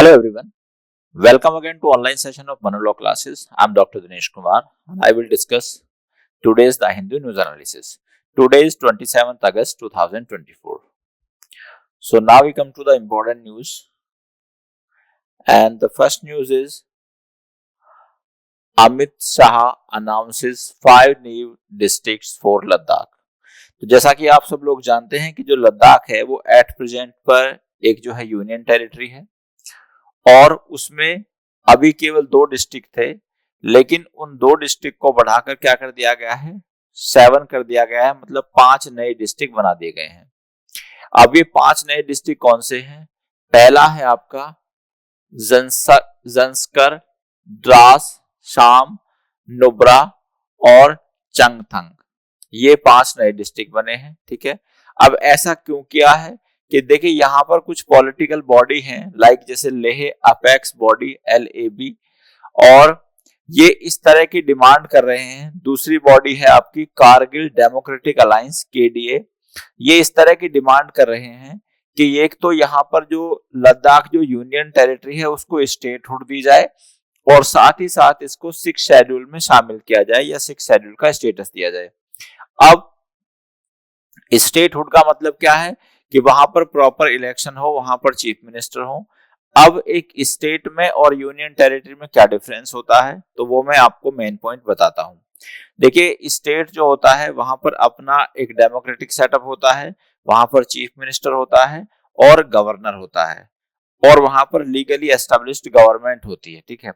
Hello everyone, welcome again to online session of Manolaw classes. I am Dr. Dinesh Kumar and I will discuss today's The Hindu News Analysis. Today is 27th August 2024. So now we come to the important news, and the first news is Amit Shah announces 5 new districts for Ladakh. तो जैसा कि आप सब लोग जानते हैं कि जो लद्दाख है वो एट प्रेजेंट पर एक जो है यूनियन टेरिटरी है और उसमें अभी केवल 2 डिस्ट्रिक्ट थे, लेकिन उन 2 डिस्ट्रिक्ट को बढ़ाकर क्या कर दिया गया है, 7 कर दिया गया है, मतलब 5 नए डिस्ट्रिक्ट बना दिए गए हैं। अब ये 5 नए डिस्ट्रिक्ट कौन से हैं? पहला है आपका जंस्कर, द्रास, शाम, नुब्रा और चंगथंग। ये 5 नए डिस्ट्रिक्ट बने हैं। ठीक है, अब ऐसा क्यों किया है कि देखिए यहाँ पर कुछ पॉलिटिकल बॉडी हैं, लाइक जैसे लेह अपेक्स बॉडी LAB, और ये इस तरह की डिमांड कर रहे हैं। दूसरी बॉडी है आपकी कारगिल डेमोक्रेटिक अलायंस KDA, ये इस तरह की डिमांड कर रहे हैं कि एक तो यहाँ पर जो लद्दाख जो यूनियन टेरिटरी है उसको स्टेटहुड दी जाए और साथ ही साथ इसको 6 शेड्यूल में शामिल किया जाए या 6 शेड्यूल का स्टेटस दिया जाए। अब स्टेटहुड का मतलब क्या है कि वहां पर प्रॉपर इलेक्शन हो, वहां पर चीफ मिनिस्टर हो। अब एक स्टेट में और यूनियन टेरिटरी में क्या डिफरेंस होता है, तो वो मैं आपको मेन पॉइंट बताता हूं। देखिए, स्टेट जो होता है वहां पर अपना एक डेमोक्रेटिक सेटअप होता है, वहां पर चीफ मिनिस्टर होता है और गवर्नर होता है, और वहां पर लीगली एस्टेब्लिश्ड गवर्नमेंट होती है। ठीक है,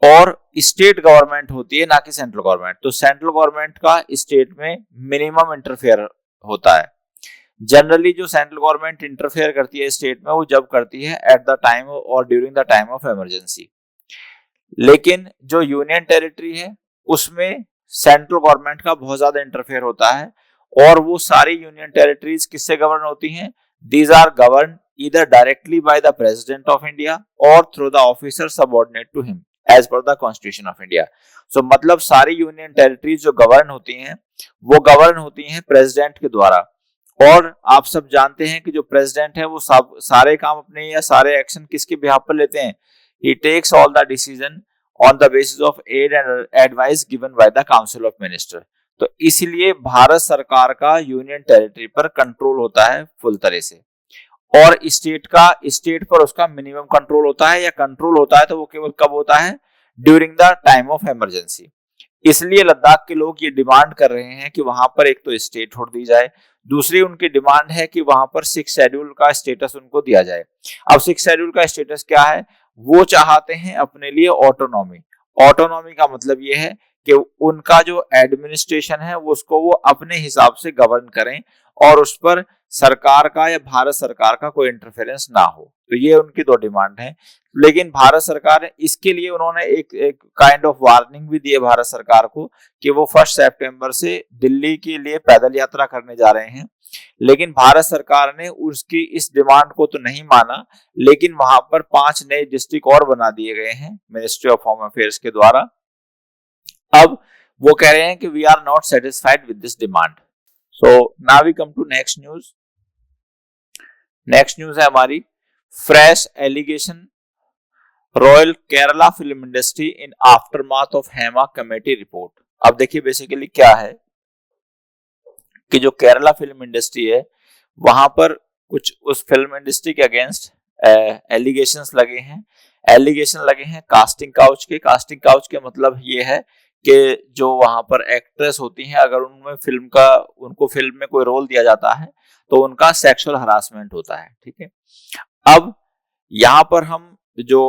और स्टेट गवर्नमेंट होती है, ना कि सेंट्रल गवर्नमेंट। तो सेंट्रल गवर्नमेंट का स्टेट में मिनिमम इंटरफेयर होता है। जनरली जो सेंट्रल गवर्नमेंट इंटरफेयर करती है स्टेट में, वो जब करती है एट द टाइम और during the time of emergency. लेकिन जो यूनियन टेरिटरी है उसमें सेंट्रल गवर्नमेंट का बहुत ज्यादा इंटरफेयर होता है, और वो सारी यूनियन टेरिटरीज किससे गवर्न होती हैं? These are govern either directly by the president of India or through the officer subordinate to him as per the constitution of India. So मतलब सारी यूनियन टेरिटरीज जो गवर्न होती हैं वो गवर्न होती हैं प्रेसिडेंट के द्वारा। और आप सब जानते हैं कि जो प्रेसिडेंट है वो सब सारे काम अपने या सारे एक्शन किसके बिहाफ पर लेते हैं? He takes all the decision on the basis of aid and advice given by the council of minister. तो इसलिए भारत सरकार का यूनियन टेरिटरी पर कंट्रोल होता है फुल तरह से, और स्टेट पर उसका मिनिमम कंट्रोल होता है, या कंट्रोल होता है तो वो केवल कब होता है? During the time of emergency. इसलिए लद्दाख के लोग ये डिमांड कर रहे हैं कि वहां पर एक तो स्टेटहुड दी जाए, दूसरी उनकी डिमांड है कि वहां पर 6 शेड्यूल का स्टेटस उनको दिया जाए। अब 6 शेड्यूल का स्टेटस क्या है? वो चाहते हैं अपने लिए ऑटोनॉमी। ऑटोनॉमी का मतलब ये है कि उनका जो एडमिनिस्ट्रेशन है वो उसको वो अपने हिसाब से गवर्न करें और उस पर सरकार का या भारत सरकार का कोई इंटरफेरेंस ना हो। तो ये उनकी 2 डिमांड है। लेकिन भारत सरकार ने इसके लिए उन्होंने एक काइंड ऑफ वार्निंग भी दी है भारत सरकार को कि वो 1 सितंबर से दिल्ली के लिए पैदल यात्रा करने जा रहे हैं। लेकिन भारत सरकार ने उसकी इस डिमांड को तो नहीं माना, लेकिन वहां पर 5 नए डिस्ट्रिक्ट और बना दिए गए हैं मिनिस्ट्री ऑफ होम अफेयर्स के द्वारा। अब वो कह रहे हैं कि we are not satisfied with this demand. So now we come to next news. Next news है हमारी fresh allegation royal Kerala film industry in aftermath of Hema committee report. अब देखिए बेसिकली क्या है कि जो केरला फिल्म इंडस्ट्री है वहां पर कुछ उस फिल्म इंडस्ट्री के अगेंस्ट एलिगेशंस लगे हैं। एलिगेशन लगे हैं कास्टिंग काउच के। कास्टिंग काउच के मतलब ये है कि जो वहां पर एक्ट्रेस होती हैं, अगर उनको फिल्म में कोई रोल दिया जाता है तो उनका सेक्सुअल हरासमेंट होता है। ठीक है, अब यहाँ पर हम जो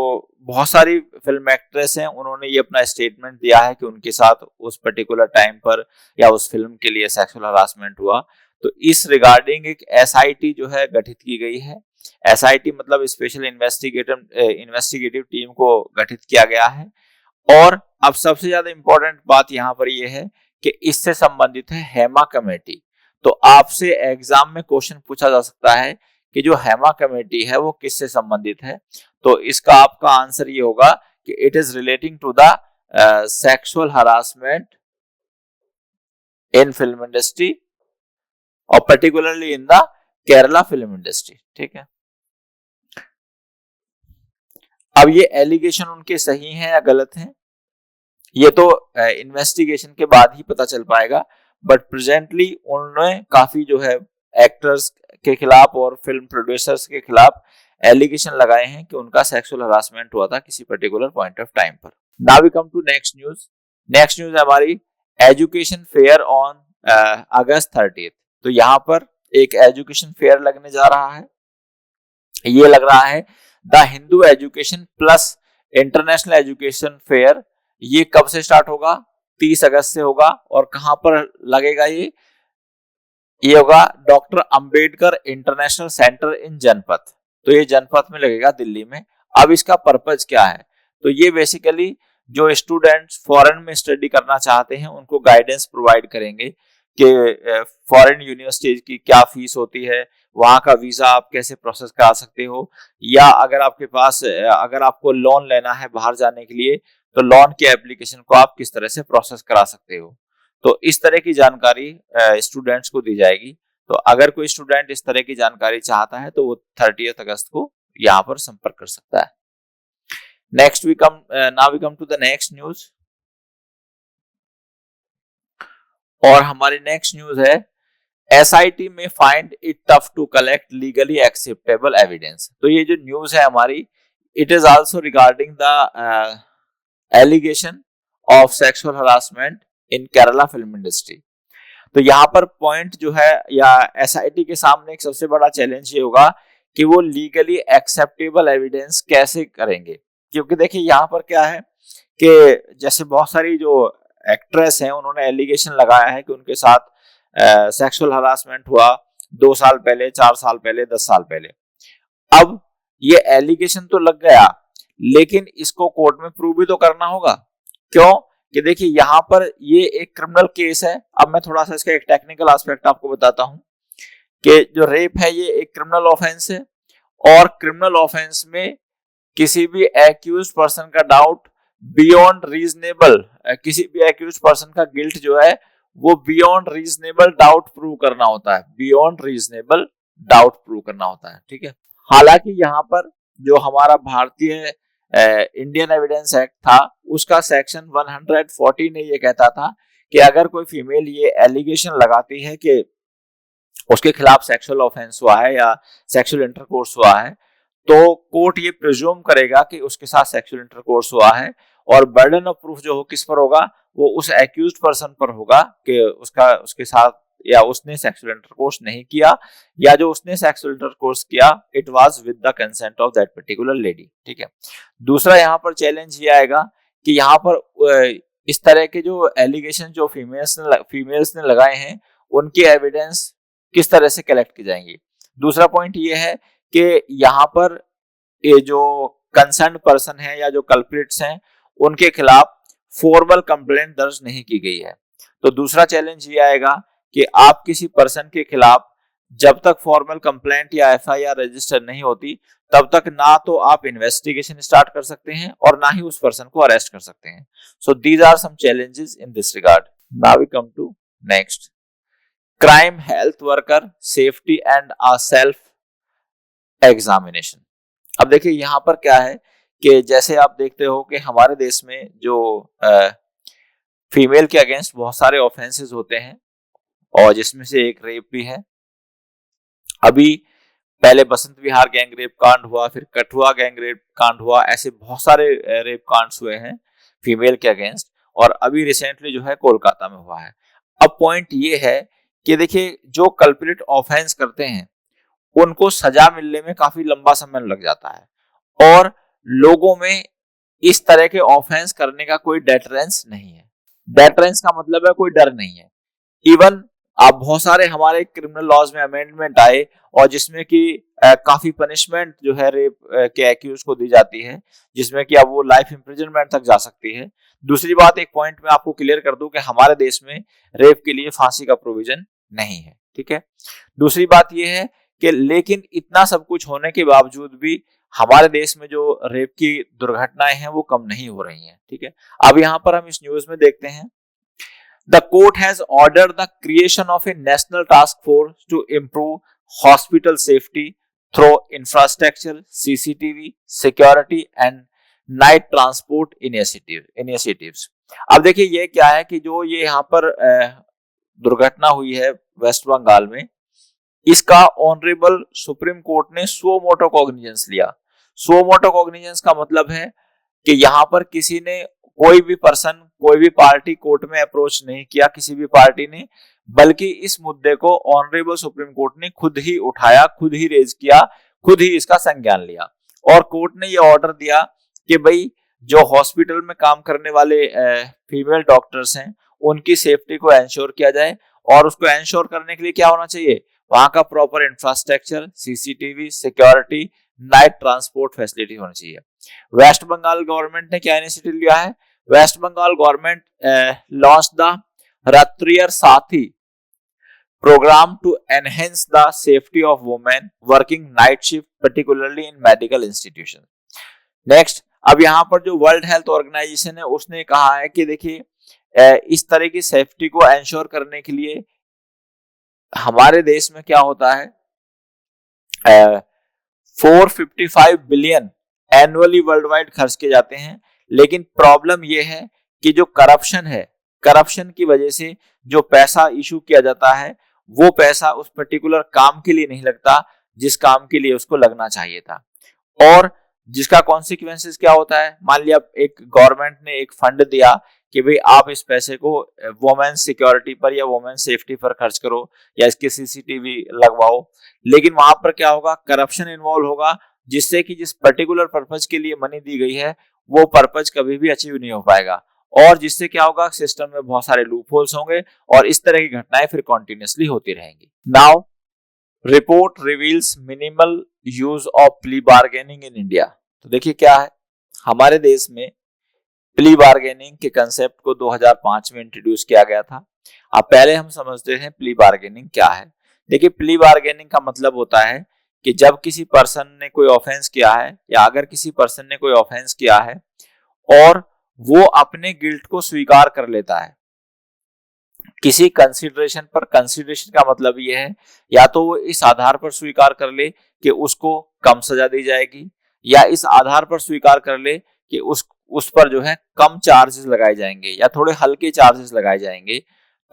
बहुत सारी फिल्म एक्ट्रेस हैं उन्होंने ये अपना स्टेटमेंट दिया है कि उनके साथ उस पर्टिकुलर टाइम पर या उस फिल्म के लिए सेक्सुअल हरासमेंट हुआ। तो इस रिगार्डिंग एक SIT जो है गठित की गई है। SIT मतलब स्पेशल इन्वेस्टिगेटिव टीम को गठित किया गया है। और अब सबसे ज्यादा इंपॉर्टेंट बात यहाँ पर यह है कि इससे संबंधित है हेमा कमेटी। तो आपसे एग्जाम में क्वेश्चन पूछा जा सकता है कि जो हेमा कमेटी है वो किससे संबंधित है। तो इसका आपका आंसर ये होगा कि it is relating to the sexual harassment in film industry और particularly in the Kerala film industry. ठीक है, अब ये एलिगेशन उनके सही हैं या गलत हैं, ये तो इन्वेस्टिगेशन के बाद ही पता चल पाएगा। बट प्रेजेंटली उन्होंने काफी जो है एक्टर्स के खिलाफ और फिल्म प्रोड्यूसर्स के खिलाफ एलिगेशन लगाए हैं कि उनका सेक्सुअल हरासमेंट हुआ था किसी पर्टिकुलर पॉइंट ऑफ टाइम पर। Now we come to next news. Next news है हमारी एजुकेशन फेयर ऑन अगस्त 30। तो यहाँ पर एक एजुकेशन फेयर लगने जा रहा है। ये लग रहा है the Hindu education plus international education fair. ये कब से स्टार्ट होगा? 30 अगस्त से होगा। और कहां पर लगेगा? ये होगा डॉक्टर अंबेडकर इंटरनेशनल सेंटर इन जनपथ। तो ये जनपथ में लगेगा, दिल्ली में। अब इसका पर्पज क्या है? तो ये बेसिकली जो स्टूडेंट्स फॉरेन में स्टडी करना चाहते हैं उनको गाइडेंस प्रोवाइड करेंगे कि फॉरेन यूनिवर्सिटीज की क्या फीस होती है, वहां का वीजा आप कैसे प्रोसेस करा सकते हो, या अगर आपके पास अगर आपको लोन लेना है बाहर जाने के लिए तो लोन के एप्लीकेशन को आप किस तरह से प्रोसेस करा सकते हो। तो इस तरह की जानकारी स्टूडेंट्स को दी जाएगी। तो अगर कोई स्टूडेंट इस तरह की जानकारी चाहता है तो वो 30 अगस्त को यहाँ पर संपर्क कर सकता है। Next now we come to the next news. और हमारी नेक्स्ट न्यूज है SIT में find it tough to collect legally acceptable evidence. तो ये जो न्यूज है हमारी, it is also regarding the allegation of sexual harassment in Kerala film industry. तो यहाँ पर पॉइंट जो है, या SIT के सामने एक सबसे बड़ा चैलेंज ये होगा कि वो लीगली एक्सेप्टेबल एविडेंस कैसे करेंगे। क्योंकि देखिए यहाँ पर क्या है कि जैसे बहुत सारी जो एक्ट्रेस हैं उन्होंने एलिगेशन लगाया है कि उनके साथ सेक्सुअल हरासमेंट हुआ 2 साल पहले, 4 साल पहले, 10 साल पहले। अब ये एलिगेशन तो लग गया, लेकिन इसको कोर्ट में प्रूव भी तो करना होगा। क्यों? कि देखिए यहाँ पर ये एक क्रिमिनल केस है। अब मैं थोड़ा सा इसका एक टेक्निकल एस्पेक्ट आपको बताता हूँ कि जो रेप है ये एक क्रिमिनल ऑफेंस है, और क्रिमिनल ऑफेंस में किसी भी एक्यूज पर्सन का डाउट बियॉन्ड रीजनेबल, किसी भी एक्यूज पर्सन का गिल्ट जो है वो बियॉन्ड रीजनेबल डाउट प्रूव करना होता है, बियॉन्ड रीजनेबल डाउट प्रूव करना होता है। ठीक है। हालांकि यहाँ पर जो हमारा भारतीय इंडियन एविडेंस एक्ट था उसका सेक्शन 140 ने ये कहता था कि अगर कोई फीमेल ये एलिगेशन लगाती है कि उसके खिलाफ सेक्सुअल ऑफेंस हुआ है या सेक्सुअल इंटरकोर्स हुआ है, तो कोर्ट ये प्रिज्यूम करेगा कि उसके साथ सेक्सुअल इंटरकोर्स हुआ है, और बर्डन ऑफ प्रूफ जो हो किस पर होगा? वो उस एक्यूज्ड पर्सन पर होगा कि उसके साथ या उसने सेक्सुअल इंटरकोर्स नहीं किया, या जो उसने सेक्सुअल इंटरकोर्स किया it was with the consent of that particular lady. ठीक है। दूसरा यहाँ पर चैलेंज ये आएगा कि यहाँ पर इस तरह के जो एलिगेशन जो फीमेल्स ने लगाए हैं उनकी एविडेंस किस तरह से कलेक्ट की जाएंगी। दूसरा पॉइंट ये है कि यहाँ पर ये जो कंसर्न पर्सन है या जो कल्प्रिट्स हैं उनके खिलाफ फॉर्मल कंप्लेंट दर्ज नहीं की गई है। तो दूसरा चैलेंज ये आएगा कि आप किसी पर्सन के खिलाफ जब तक फॉर्मल कंप्लेंट या FIR रजिस्टर नहीं होती तब तक ना तो आप इन्वेस्टिगेशन स्टार्ट कर सकते हैं और ना ही उस पर्सन को अरेस्ट कर सकते हैं। So these are some challenges in this regard. Now we come to next, crime health worker safety and a self examination. अब देखिए यहाँ पर क्या है कि जैसे आप देखते हो कि हमारे देश में जो फीमेल के अगेंस्ट बहुत सारे ऑफेंसेस होते हैं, और जिसमें से एक रेप भी है। अभी पहले बसंत विहार गैंग रेप कांड हुआ, फिर कठुआ गैंग रेप कांड हुआ, ऐसे बहुत सारे रेप कांड्स हुए हैं फीमेल के अगेंस्ट, और अभी रिसेंटली जो है कोलकाता में हुआ है। अब पॉइंट ये है कि देखिए जो कल्प्रिट ऑफेंस करते हैं उनको सजा मिलने में काफी लंबा समय लग जाता है, और लोगों में इस तरह के ऑफेंस करने का कोई डेटरेंस नहीं है। डेटरेंस का मतलब है कोई डर नहीं है। इवन आप बहुत सारे हमारे क्रिमिनल लॉज में अमेंडमेंट आए और जिसमें कि काफी पनिशमेंट जो है रेप के एक्यूज को दी जाती है, जिसमें कि अब वो लाइफ इंप्रिजनमेंट तक जा सकती है। दूसरी बात, एक पॉइंट में आपको क्लियर कर दूं कि हमारे देश में रेप के लिए फांसी का प्रोविजन नहीं है। ठीक है। दूसरी बात यह है कि लेकिन इतना सब कुछ होने के बावजूद भी हमारे देश में जो रेप की दुर्घटनाएं हैं वो कम नहीं हो रही हैं। ठीक है। अब यहाँ पर हम इस न्यूज में देखते हैं, The court has ordered the creation of a national task force to improve hospital safety through infrastructure, CCTV, security and night transport initiatives. अब देखिए ये क्या है कि जो ये यहाँ पर दुर्घटना हुई है वेस्ट बंगाल में, इसका ऑनरेबल सुप्रीम कोर्ट ने सो मोटो कॉग्निजेंस लिया। सो मोटो कॉग्निजेंस का मतलब है कि यहाँ पर किसी ने, कोई भी पर्सन, कोई भी पार्टी कोर्ट में अप्रोच नहीं किया, किसी भी पार्टी ने, बल्कि इस मुद्दे को ऑनरेबल सुप्रीम कोर्ट ने खुद ही उठाया, खुद ही रेज किया, खुद ही इसका संज्ञान लिया। और कोर्ट ने यह ऑर्डर दिया कि भाई जो हॉस्पिटल में काम करने वाले फीमेल डॉक्टर्स हैं उनकी सेफ्टी को एंश्योर किया जाए, और उसको एंश्योर करने के लिए क्या होना चाहिए, वहां का proper infrastructure, CCTV, security, night transport facility होनी चाहिए। वेस्ट बंगाल गवर्नमेंट ने क्या इनिशिएटिव लिया है, West Bengal government launch the Rattirer Sathi program to enhance the safety of women working night shift particularly in medical institution. Next, अब यहाँ पर जो वर्ल्ड हेल्थ ऑर्गेनाइजेशन है उसने कहा है कि देखिए इस तरह की सेफ्टी को एंश्योर करने के लिए हमारे देश में क्या होता है, 455 बिलियन एनुअली वर्ल्ड वाइड खर्च किए जाते हैं। लेकिन प्रॉब्लम यह है कि जो करप्शन है, करप्शन की वजह से जो पैसा इशू किया जाता है वो पैसा उस पर्टिकुलर काम के लिए नहीं लगता जिस काम के लिए उसको लगना चाहिए था। और जिसका कॉन्सिक्वेंसेस क्या होता है, मान लिया एक गवर्नमेंट ने एक फंड दिया कि भाई आप इस पैसे को वुमेन सिक्योरिटी पर या वुमेन सेफ्टी पर खर्च करो या इसके सीसीटीवी लगवाओ, लेकिन वहां पर क्या होगा, करप्शन इन्वॉल्व होगा, जिससे कि जिस पर्टिकुलर पर्पज के लिए मनी दी गई है वो पर्पज कभी भी अचीव नहीं हो पाएगा, और जिससे क्या होगा, सिस्टम में बहुत सारे लूप होल्स होंगे और इस तरह की घटनाएं फिर कॉन्टिन्यूसली होती रहेंगी। Now report reveals minimal use of plea bargaining in India. तो देखिए क्या है, हमारे देश में प्ली बार्गेनिंग के कंसेप्ट को 2005 में इंट्रोड्यूस किया गया था। अब पहले हम समझते हैं प्ली बार्गेनिंग क्या है। देखिए प्ली बार्गेनिंग का मतलब होता है कि जब किसी पर्सन ने कोई ऑफेंस किया है या अगर किसी पर्सन ने कोई ऑफेंस किया है और वो अपने गिल्ट को स्वीकार कर लेता है किसी कंसिडरेशन पर। कंसिडरेशन का मतलब ये है या तो वो इस आधार पर स्वीकार कर ले कि उसको कम सजा दी जाएगी, या इस आधार पर स्वीकार कर ले कि उस पर जो है कम चार्जेस लगाए जाएंगे या थोड़े हल्के चार्जेस लगाए जाएंगे।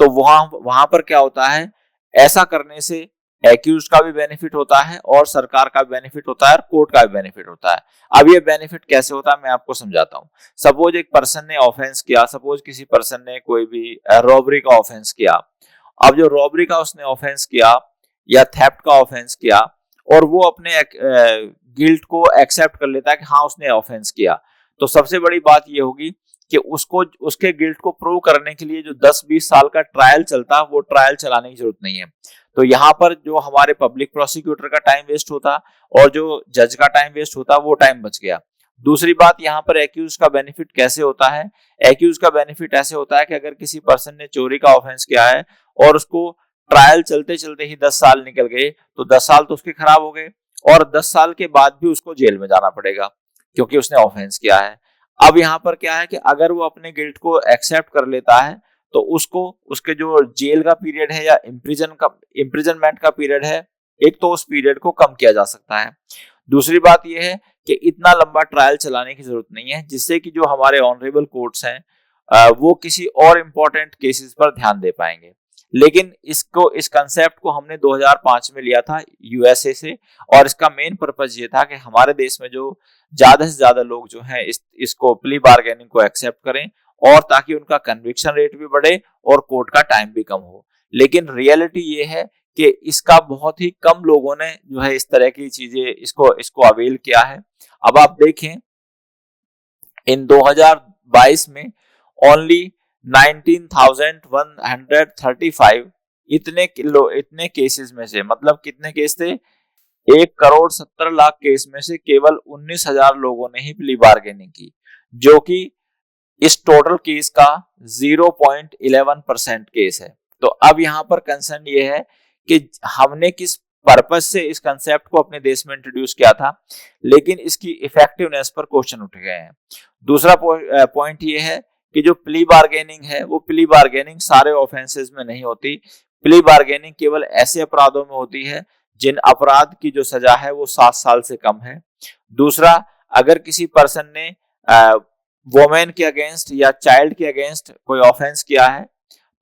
तो वहां पर क्या होता है, ऐसा करने से एक्यूज का भी बेनिफिट होता है और सरकार का भी बेनिफिट होता है और कोर्ट का भी बेनिफिट होता है। अब ये बेनिफिट कैसे होता है मैं आपको समझाता हूँ। सपोज एक पर्सन ने ऑफेंस किया, सपोज किसी पर्सन ने कोई भी रॉबरी का ऑफेंस किया। अब जो रॉबरी का उसने ऑफेंस किया या थेफ्ट का ऑफेंस किया और वो अपने गिल्ट को एक्सेप्ट कर लेता है कि हाँ उसने ऑफेंस किया, तो सबसे बड़ी बात ये होगी कि उसको उसके गिल्ट को प्रूव करने के लिए जो 10-20 साल का ट्रायल चलता वो ट्रायल चलाने की जरूरत नहीं है। तो यहाँ पर जो हमारे पब्लिक प्रोसिक्यूटर का टाइम वेस्ट होता और जो जज का टाइम वेस्ट होता वो टाइम बच गया। दूसरी बात, यहाँ पर एक्यूज का बेनिफिट कैसे होता है, एक्यूज का बेनिफिट ऐसे होता है कि अगर किसी पर्सन ने चोरी का ऑफेंस किया है और उसको ट्रायल चलते चलते ही 10 साल निकल गए, तो 10 साल तो उसके खराब हो गए और 10 साल के बाद भी उसको जेल में जाना पड़ेगा क्योंकि उसने ऑफेंस किया है। अब यहाँ पर क्या है कि अगर वो अपने गिल्ट को एक्सेप्ट कर लेता है तो उसको उसके जो जेल का पीरियड है या इम्प्रिजनमेंट का पीरियड है, एक तो उस पीरियड को कम किया जा सकता है। दूसरी बात यह है कि इतना लंबा ट्रायल चलाने की जरूरत नहीं है, जिससे कि जो हमारे ऑनरेबल कोर्ट्स हैं वो किसी और इम्पोर्टेंट केसेस पर ध्यान दे पाएंगे। लेकिन इस कंसेप्ट को हमने 2005 में लिया था यूएसए से, और इसका मेन पर्पज ये था कि हमारे देश में जो ज्यादा से ज्यादा लोग जो हैं इसको प्ली बार्गेनिंग को एक्सेप्ट करें और ताकि उनका कन्विक्शन रेट भी बढ़े और कोर्ट का टाइम भी कम हो। लेकिन रियलिटी ये है कि इसका बहुत ही कम लोगों ने जो है इस तरह की चीजें इसको अवेल किया है। अब आप देखें इन 2022 में ओनली 19,135 इतने केसेस में से, मतलब कितने केस थे, 1,70,00,000 केस में से केवल 19,000 लोगों ने ही प्ली बार्गेनिंग की, जो कि इस टोटल केस का 0.11% केस है। तो अब यहाँ पर कंसर्न ये है कि हमने किस पर्पस से इस कंसेप्ट को अपने देश में इंट्रोड्यूस किया था, लेकिन इसकी इफेक्टिवनेस पर क्वेश्चन उठ गए हैं। दूसरा पॉइंट ये है कि जो प्ली बार्गेनिंग है वो प्ली बार्गेनिंग सारे ऑफेंसेस में नहीं होती। प्ली बार्गेनिंग केवल ऐसे अपराधों में होती है जिन अपराध की जो सजा है वो 7 साल से कम है। दूसरा, अगर किसी पर्सन ने वोमेन के अगेंस्ट या चाइल्ड के अगेंस्ट कोई ऑफेंस किया है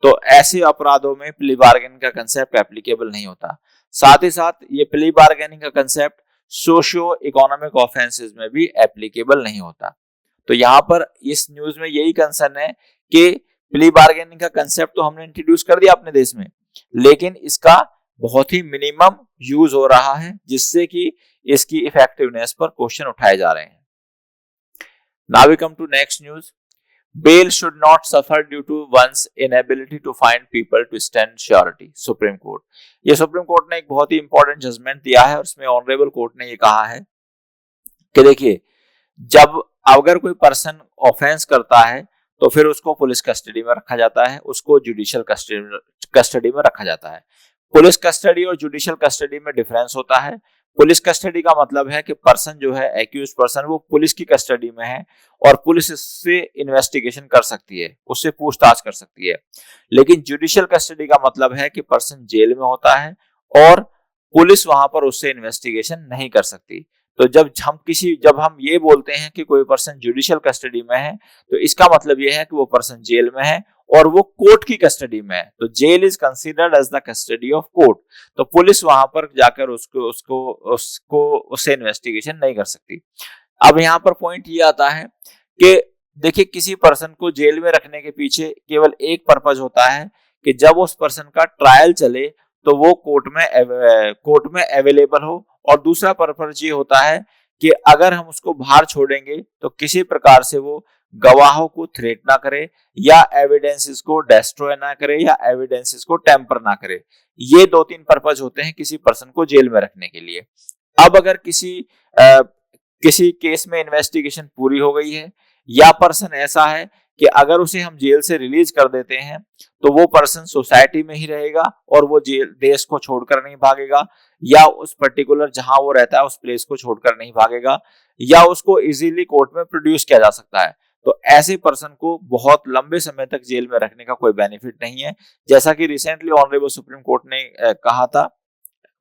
तो ऐसे अपराधों में प्ली बार्गेनिंग का कंसेप्ट एप्लीकेबल नहीं होता। साथ ही साथ ये प्ली बार्गेनिंग का कंसेप्ट सोशियो इकोनॉमिक ऑफेंसेस में भी एप्लीकेबल नहीं होता। तो यहाँ पर इस न्यूज में यही कंसर्न है कि प्ली बार्गेनिंग का कंसेप्ट तो हमने इंट्रोड्यूस कर दिया अपने देश में, लेकिन इसका बहुत ही मिनिमम यूज हो रहा है, जिससे कि इसकी इफेक्टिवनेस पर क्वेश्चन उठाए जा रहे हैं। Now we come to next news. Bail should not suffer due to one's inability to find people to stand surety. Supreme court, ये सुप्रीम कोर्ट ने एक बहुत ही इंपॉर्टेंट जजमेंट दिया है और उसमें ऑनरेबल कोर्ट ने ये कहा है कि देखिए, जब अगर कोई पर्सन ऑफेंस करता है तो फिर उसको पुलिस कस्टडी में रखा जाता है, उसको जुडिशियल कस्टडी में रखा जाता है। पुलिस कस्टडी और जुडिशियल कस्टडी में डिफरेंस होता है। पुलिस कस्टडी का मतलब है कि पर्सन जो है, एक्यूज्ड पर्सन, वो पुलिस की कस्टडी में है और पुलिस इससे इन्वेस्टिगेशन कर सकती है, उससे पूछताछ कर सकती है। लेकिन जुडिशियल कस्टडी का मतलब है कि पर्सन जेल में होता है और पुलिस वहां पर उससे इन्वेस्टिगेशन नहीं कर सकती। तो जब हम ये बोलते हैं कि कोई पर्सन जुडिशियल कस्टडी में है तो इसका मतलब ये है कि वो पर्सन जेल में है और वो कोर्ट की कस्टडी में है। तो jail is considered as the custody of court. तो पुलिस वहां पर जाकर उससे इन्वेस्टिगेशन नहीं कर सकती। अब यहाँ पर पॉइंट ये आता है कि देखिए, किसी पर्सन को जेल में रखने के पीछे केवल एक पर्पज होता है कि जब उस पर्सन का ट्रायल चले तो वो कोर्ट में अवेलेबल हो, और दूसरा पर्पज ये होता है कि अगर हम उसको बाहर छोड़ेंगे तो किसी प्रकार से वो गवाहों को थ्रेट ना करे या एविडेंसेस को डिस्ट्रॉय ना करे या एविडेंसेस को टेम्पर ना करे। ये 2-3 पर्पज होते हैं किसी पर्सन को जेल में रखने के लिए। अब अगर किसी केस में इन्वेस्टिगेशन पूरी हो गई है या पर्सन ऐसा है कि अगर उसे हम जेल से रिलीज कर देते हैं तो वो पर्सन सोसाइटी में ही रहेगा और वो देश को छोड़कर नहीं भागेगा, या उस पर्टिकुलर जहां वो रहता है उस प्लेस को छोड़कर नहीं भागेगा, या उसको इजीली कोर्ट में प्रोड्यूस किया जा सकता है। तो ऐसे पर्सन को बहुत लंबे समय तक जेल में रखने का कोई बेनिफिट नहीं है। जैसा कि रिसेंटली ऑनरेबल सुप्रीम कोर्ट ने कहा था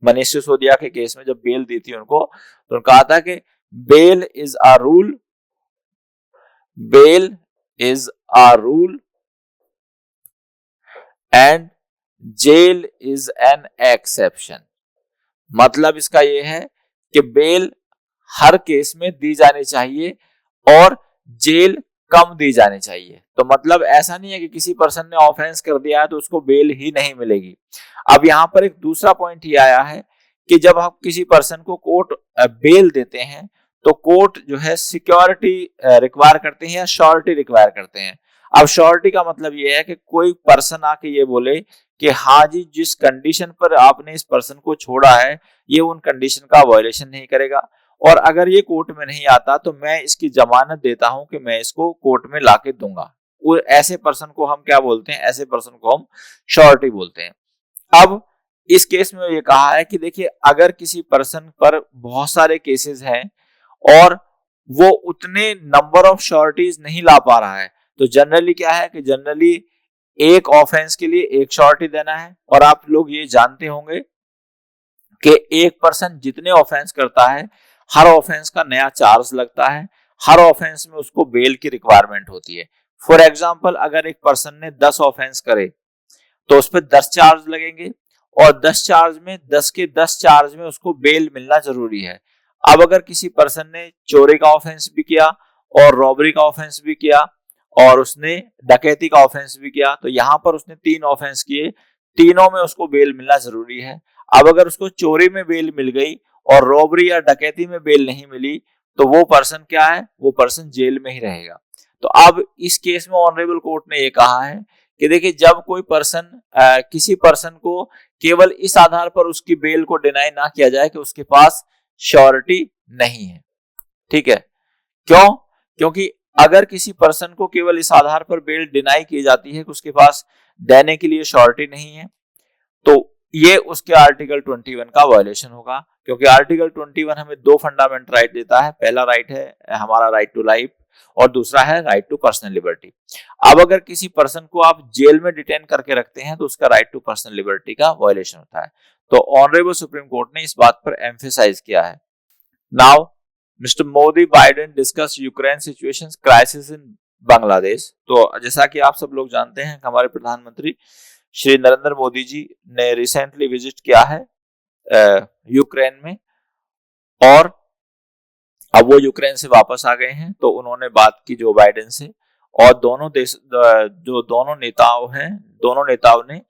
मनीष सिसोदिया के केस में, जब बेल दी थी उनको, तो कहा था कि bail is a rule and jail is an exception. मतलब इसका यह है कि बेल हर केस में दी जानी चाहिए और जेल कम दी जानी चाहिए। तो मतलब ऐसा नहीं है कि किसी पर्सन ने ऑफेंस कर दिया है तो उसको बेल ही नहीं मिलेगी। अब यहां पर एक दूसरा पॉइंट ये आया है कि जब हम किसी पर्सन को कोर्ट बेल देते हैं तो कोर्ट जो है सिक्योरिटी रिक्वायर करते हैं या श्योरिटी रिक्वायर करते हैं। अब श्योरिटी का मतलब ये है कि कोई पर्सन आके ये बोले कि हाँ जी, जिस कंडीशन पर आपने इस पर्सन को छोड़ा है ये उन कंडीशन का वायलेशन नहीं करेगा, और अगर ये कोर्ट में नहीं आता तो मैं इसकी जमानत देता हूं कि मैं इसको कोर्ट में लाके दूंगा। ऐसे पर्सन को हम क्या बोलते हैं? ऐसे पर्सन को हम श्योरिटी बोलते हैं। अब इस केस में ये कहा है कि देखिए, अगर किसी पर्सन पर बहुत सारे केसेस हैं और वो उतने नंबर ऑफ श्योरिटीज नहीं ला पा रहा है, तो जनरली क्या है कि जनरली एक ऑफेंस के लिए एक श्योरिटी देना है। और आप लोग ये जानते होंगे कि एक पर्सन जितने ऑफेंस करता है हर ऑफेंस का नया चार्ज लगता है, हर ऑफेंस में उसको बेल की रिक्वायरमेंट होती है। फॉर एग्जांपल, अगर एक पर्सन ने 10 ऑफेंस करे तो उस पर 10 चार्ज लगेंगे और 10 के 10 चार्ज में उसको बेल मिलना जरूरी है। अब अगर किसी पर्सन ने चोरी का ऑफेंस भी किया और रॉबरी का ऑफेंस भी किया और उसने डकैती का ऑफेंस भी किया, तो यहां पर उसने 3 ऑफेंस किए, तीनों में उसको बेल मिलना जरूरी है। अब अगर उसको चोरी में बेल मिल गई और रॉबरी या डकैती में बेल नहीं मिली तो वो पर्सन क्या है? वो पर्सन जेल में ही रहेगा। तो अब इस केस में ऑनरेबल कोर्ट ने ये कहा है कि देखिए, जब कोई पर्सन किसी पर्सन को केवल इस आधार पर उसकी बेल को डिनाई ना किया जाए कि उसके पास श्योरिटी नहीं है। ठीक है, क्यों? क्योंकि अगर किसी पर्सन को केवल इस आधार पर बेल डिनाई की जाती है कि उसके पास देने के लिए श्योरिटी नहीं है, तो ये उसके आर्टिकल 21 का वायलेशन होगा। क्योंकि आर्टिकल 21 हमें 2 फंडामेंटल राइट देता है। पहला राइट है हमारा राइट टू लाइफ और दूसरा है राइट टू पर्सनल लिबर्टी। अब अगर किसी पर्सन को आप जेल में डिटेन करके रखते हैं तो उसका राइट टू पर्सनल लिबर्टी का वायलेशन होता है। तो ऑनरेबल सुप्रीम कोर्ट ने इस बात पर एम्फेसाइज किया है। Now mister Modi Biden discuss Ukraine situation crisis in Bangladesh. तो जैसा कि आप सब लोग जानते हैं हमारे प्रधानमंत्री श्री नरेंद्र मोदी जी ने रिसेंटली विजिट किया है यूक्रेन में, और अब वो यूक्रेन से वापस आ गए हैं। तो उन्होंने बात की जो बाइडेन से, और दोनों देश जो दोनों नेताओं ने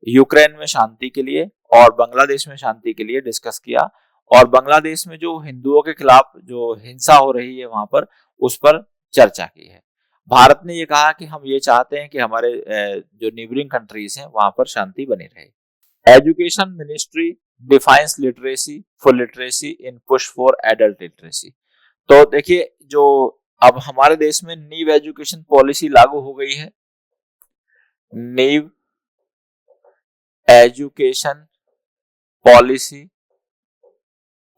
यूक्रेन में शांति के लिए और बांग्लादेश में शांति के लिए डिस्कस किया, और बांग्लादेश में जो हिंदुओं के खिलाफ जो हिंसा हो रही है वहां पर उस पर चर्चा की है। भारत ने ये कहा कि हम ये चाहते हैं कि हमारे जो नेबरिंग कंट्रीज हैं वहां पर शांति बनी रहे। Education ministry defines literacy full literacy in push for adult literacy. तो देखिए, जो अब हमारे देश में नीव एजुकेशन पॉलिसी लागू हो गई है, नीव एजुकेशन पॉलिसी,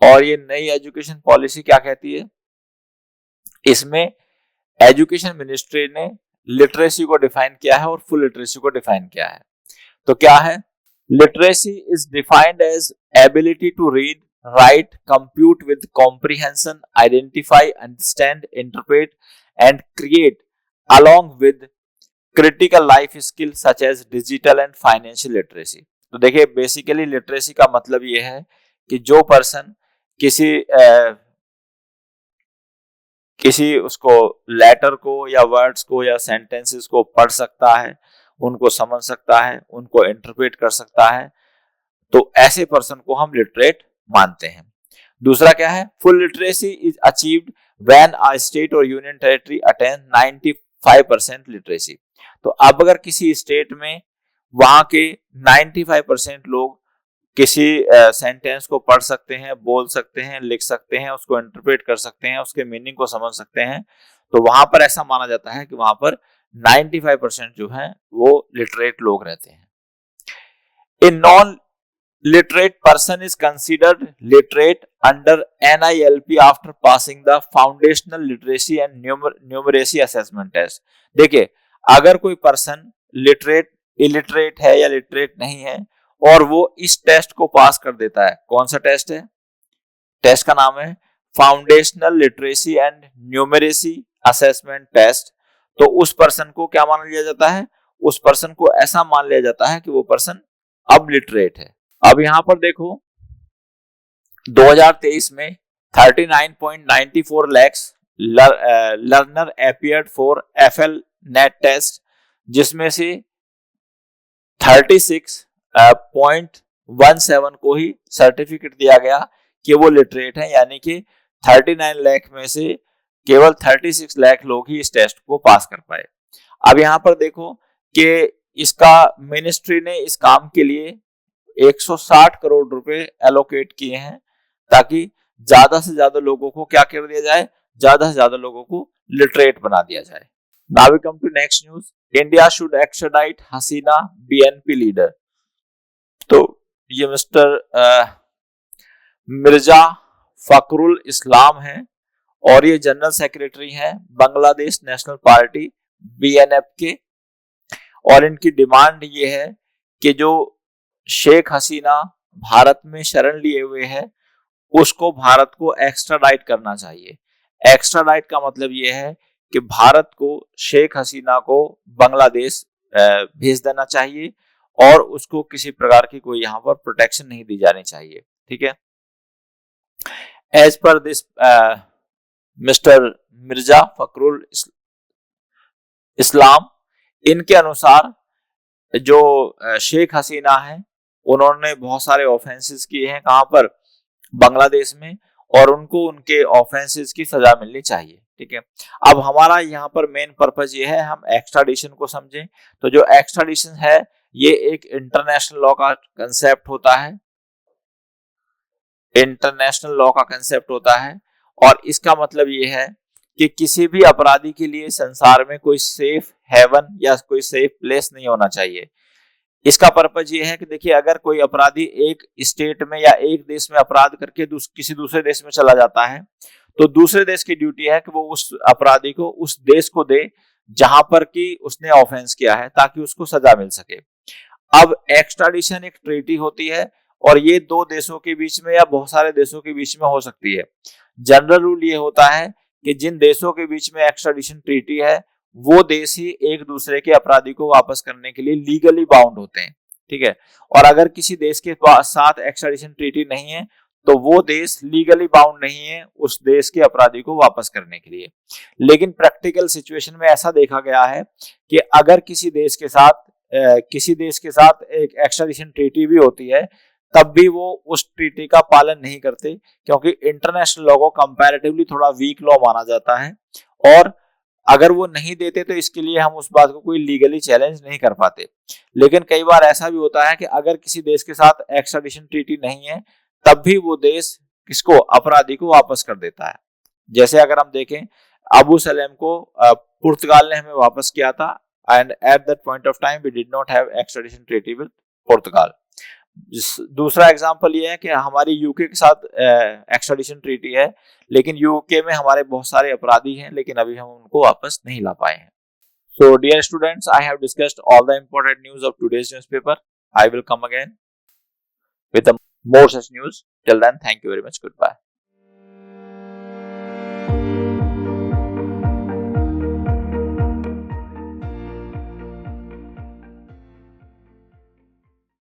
और ये नई एजुकेशन पॉलिसी क्या कहती है, इसमें एजुकेशन मिनिस्ट्री ने लिटरेसी को डिफाइन किया है और फुल लिटरेसी को डिफाइन किया है। तो क्या है, literacy is defined as ability to read, write, compute with comprehension, identify, understand, interpret and create along with critical life skills such as digital and financial literacy। तो देखिए, बेसिकली लिटरेसी का मतलब ये है कि जो पर्सन किसी उसको लेटर को या वर्ड्स को या सेंटेंसेस को पढ़ सकता है, उनको समझ सकता है, उनको इंटरप्रेट कर सकता है, तो ऐसे पर्सन को हम लिटरेट मानते हैं। दूसरा क्या है, full literacy is achieved when a state और यूनियन टेरिटरी अटेन 95% लिटरेसी। तो अब अगर किसी स्टेट में वहां के 95% लोग किसी सेंटेंस को पढ़ सकते हैं, बोल सकते हैं, लिख सकते हैं, उसको इंटरप्रेट कर सकते हैं, उसके मीनिंग को समझ सकते हैं, तो वहां पर ऐसा माना जाता है कि वहां पर 95% जो है वो लिटरेट लोग रहते हैं। In non literate person is considered literate under NILP after passing the foundational literacy and numeracy assessment test। देखिए, अगर कोई पर्सन इलिटरेट है या लिटरेट नहीं है और वो इस टेस्ट को पास कर देता है, कौन सा टेस्ट है, टेस्ट का नाम है foundational literacy and numeracy assessment test, तो उस पर्सन को क्या मान लिया जाता है, उस पर्सन को ऐसा मान लिया जाता है कि वो पर्सन अब लिटरेट है। अब यहां पर देखो, 2023 में 39.94 lakh learner appeared for FL NAT test, जिसमें से 36.17 को ही सर्टिफिकेट दिया गया कि वो लिटरेट है, यानी कि 39 लाख में से केवल 36 लाख लोग ही इस टेस्ट को पास कर पाए। अब यहां पर देखो कि इसका मिनिस्ट्री ने इस काम के लिए 160 करोड़ रुपए एलोकेट किए हैं, ताकि ज्यादा से ज्यादा लोगों को क्या कर दिया जाए, ज्यादा से ज्यादा लोगों को लिटरेट बना दिया जाए। Now we come to next news, India should extradite Hasina BNP leader. तो ये मिस्टर मिर्जा फखरुल इस्लाम है और ये जनरल सेक्रेटरी हैं बांग्लादेश नेशनल पार्टी BNP के, और इनकी डिमांड ये है कि जो शेख हसीना भारत में शरण लिए हुए हैं उसको भारत को एक्स्ट्राडाइट करना चाहिए। एक्स्ट्राडाइट का मतलब ये है कि भारत को शेख हसीना को बांग्लादेश भेज देना चाहिए और उसको किसी प्रकार की कोई यहाँ पर प्रोटेक्शन नहीं दी जानी चाहिए। ठीक है, as per this mister Mirza Fakhrul Islam, इनके अनुसार जो शेख हसीना है उन्होंने बहुत सारे ऑफेंसेस किए हैं, कहां पर, बांग्लादेश में, और उनको उनके ऑफेंसेस की सजा मिलनी चाहिए। ठीक है, अब हमारा यहाँ पर मेन पर्पस ये है हम एक्स्ट्राडिशन को समझें। तो जो एक्स्ट्राडिशन है ये एक इंटरनेशनल लॉ का कंसेप्ट होता है, इंटरनेशनल लॉ का कंसेप्ट होता है, और इसका मतलब ये है कि किसी भी अपराधी के लिए संसार में कोई सेफ हेवन या कोई सेफ प्लेस नहीं होना चाहिए। इसका पर्पज ये है कि देखिए, अगर कोई अपराधी एक स्टेट में या एक देश में अपराध करके किसी दूसरे देश में चला जाता है तो दूसरे देश की ड्यूटी है कि वो उस अपराधी को उस देश को दे जहां पर कि उसने ऑफेंस किया है, ताकि उसको सजा मिल सके। अब एक्स्ट्राडिशन एक ट्रीटी होती है और ये दो देशों के बीच में या बहुत सारे देशों के बीच में हो सकती है। जनरल रूल ये होता है कि जिन देशों के बीच में एक्स्ट्राडिशन ट्रीटी है वो देश ही एक दूसरे के अपराधी को वापस करने के लिए लीगली बाउंड होते हैं, ठीक है। और अगर किसी देश के साथ एक्स्ट्राडिशन ट्रीटी नहीं है तो वो देश लीगली बाउंड नहीं है उस देश के अपराधी को वापस करने के लिए। लेकिन प्रैक्टिकल सिचुएशन में ऐसा देखा गया है कि अगर किसी देश के साथ एक एक्स्ट्राडिशन ट्रीटी भी होती है तब भी वो उस ट्रीटी का पालन नहीं करते, क्योंकि इंटरनेशनल लॉ को कंपैरेटिवली थोड़ा वीक लॉ माना जाता है। और अगर वो नहीं देते तो इसके लिए हम उस बात को कोई लीगली चैलेंज नहीं कर पाते। लेकिन कई बार ऐसा भी होता है कि अगर किसी देश के साथ एक्स्ट्राडिशन ट्रीटी नहीं है तब भी वो देश किसको, अपराधी को वापस कर देता है। जैसे अगर हम देखें, अबू सलेम को पुर्तगाल ने हमें वापस किया था, and at that point of time we did not have extradition treaty with पुर्तगाल। दूसरा एग्जांपल ये है कि हमारी यूके के साथ एक्स्ट्राडिशन ट्रीटी है, लेकिन यूके में हमारे बहुत सारे अपराधी हैं, लेकिन अभी हम उनको वापस नहीं ला पाए हैं। So dear students, I have discussed all the important news of today's newspaper. I will come again with more such news. Till then, thank you very much. Goodbye.